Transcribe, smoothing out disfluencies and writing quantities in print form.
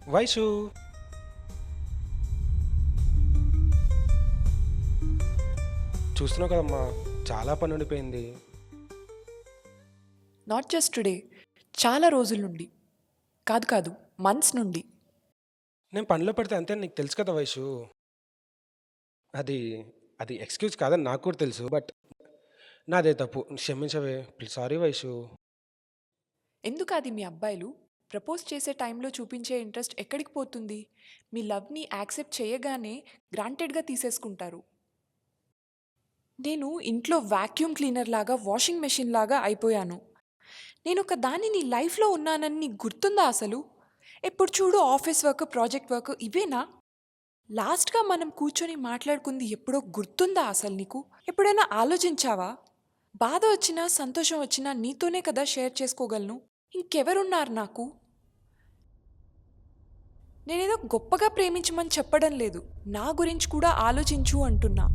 వైషు చూస్తున్నావు కదమ్మా, చాలా పని ఉండిపోయింది. నాట్ జస్ట్ టుడే, చాలా రోజుల నుండి. కాదు కాదు, మంత్స్ నుండి. నేను పనిలో పడితే అంతే, నీకు తెలుసు కదా వైషు. అది అది ఎక్స్క్యూజ్ కాదని నాకు కూడా తెలుసు, బట్ నాదే తప్పు, క్షమించవే. సారీ వైషు. ఎందుకు అది మీ అబ్బాయిలు ప్రపోజ్ చేసే టైంలో చూపించే ఇంట్రెస్ట్ ఎక్కడికి పోతుంది? మీ లవ్ని యాక్సెప్ట్ చేయగానే గ్రాంటెడ్గా తీసేసుకుంటారు. నేను ఇంట్లో వాక్యూమ్ క్లీనర్ లాగా, వాషింగ్ మెషిన్ లాగా అయిపోయాను. నేను ఒక దాన్ని నీ లైఫ్లో ఉన్నానని నీకు గుర్తుందా అసలు? ఎప్పుడు చూడు ఆఫీస్ వర్క్, ప్రాజెక్ట్ వర్క్ ఇవేనా? లాస్ట్గా మనం కూర్చొని మాట్లాడుకుంది ఎప్పుడో గుర్తుందా అసలు నీకు? ఎప్పుడైనా ఆలోచించావా? బాధ వచ్చినా సంతోషం వచ్చినా నీతోనే కదా షేర్ చేసుకోగలను. ఇంకెవరున్నారు నాకు? నేనేదో గొప్పగా ప్రేమించమని చెప్పడం లేదు, నా గురించి కూడా ఆలోచించు అంటున్నా.